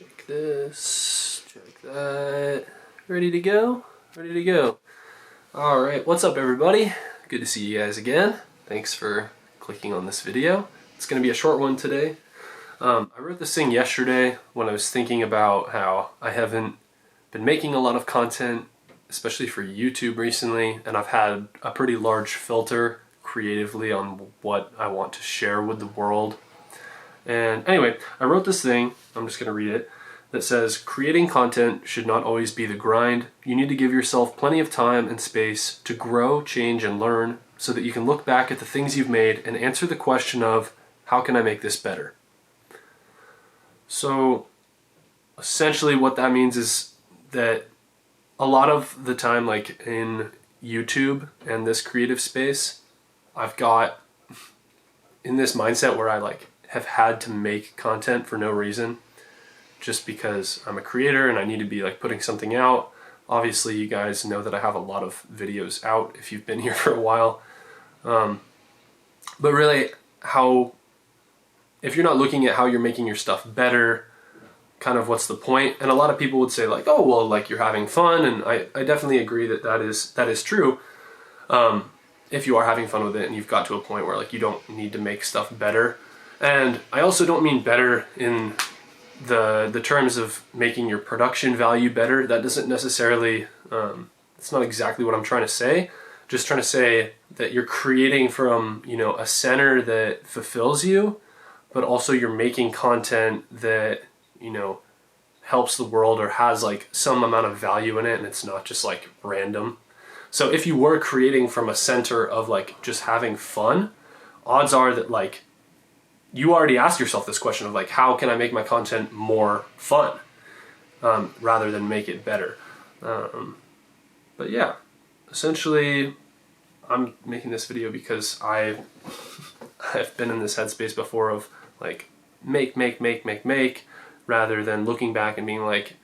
Check this, check that. Ready to go? Ready to go. Alright, what's up everybody? Good to see you guys again. Thanks for clicking on this video. It's going to be a short one today. I wrote this thing yesterday when I was thinking about how I haven't been making a lot of content, especially for YouTube recently, and I've had a pretty large filter creatively on what I want to share with the world. And anyway, I wrote this thing, I'm just going to read it, that says, creating content should not always be the grind. You need to give yourself plenty of time and space to grow, change, and learn so that you can look back at the things you've made and answer the question of, how can I make this better? So essentially what that means is that a lot of the time, like in YouTube and this creative space, I've got in this mindset where I have had to make content for no reason, just because I'm a creator and I need to be like putting something out. Obviously you guys know that I have a lot of videos out if you've been here for a while. But really, if you're not looking at how you're making your stuff better, kind of what's the point? And a lot of people would say like, oh, well, like you're having fun. And I definitely agree that that is true. If you are having fun with it and you've got to a point where like you don't need to make stuff better. And I also don't mean better in the terms of making your production value better. That doesn't necessarily, it's not exactly what I'm trying to say. Just trying to say that you're creating from, you know, a center that fulfills you, but also you're making content that, you know, helps the world or has like some amount of value in it, and it's not just like random. So if you were creating from a center of like just having fun, odds are that like you already asked yourself this question of like, how can I make my content more fun rather than make it better? But yeah, essentially I'm making this video because I've been in this headspace before of like make rather than looking back and being like,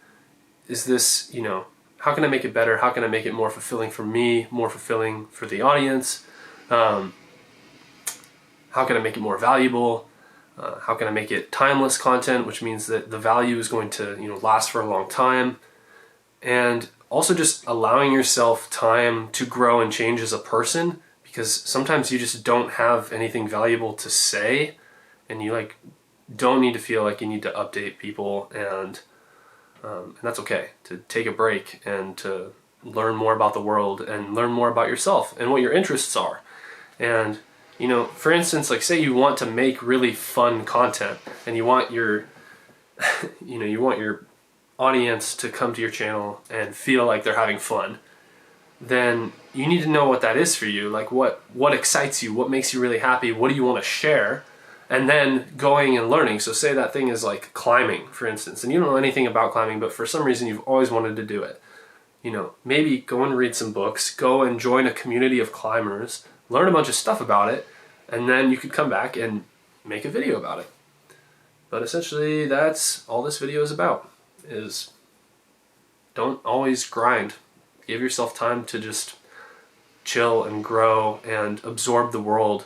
is this, you know, how can I make it better? How can I make it more fulfilling for me, more fulfilling for the audience? How can I make it more valuable? How can I make it timeless content, which means that the value is going to, you know, last for a long time. And also just allowing yourself time to grow and change as a person, because sometimes you just don't have anything valuable to say and you like don't need to feel like you need to update people, and that's okay to take a break and to learn more about the world and learn more about yourself and what your interests are. And you know, for instance, like say you want to make really fun content and you want your, you know, you want your audience to come to your channel and feel like they're having fun, then you need to know what that is for you. Like what excites you, what makes you really happy, what do you want to share? And then going and learning. So say that thing is like climbing, for instance, and you don't know anything about climbing, but for some reason you've always wanted to do it. You know, maybe go and read some books, go and join a community of climbers, learn a bunch of stuff about it, and then you could come back and make a video about it. But essentially that's all this video is about, is don't always grind. Give yourself time to just chill and grow and absorb the world.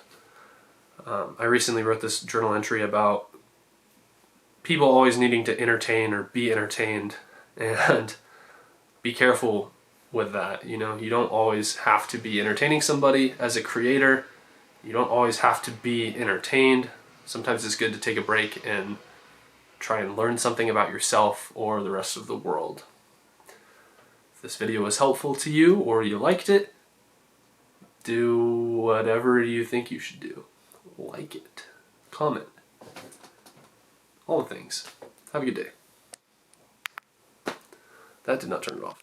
I recently wrote this journal entry about people always needing to entertain or be entertained, and be careful with that. You know, you don't always have to be entertaining somebody as a creator. You don't always have to be entertained. Sometimes it's good to take a break and try and learn something about yourself or the rest of the world. If this video was helpful to you or you liked it, do whatever you think you should do. Like it, comment, all the things. Have a good day. That did not turn it off.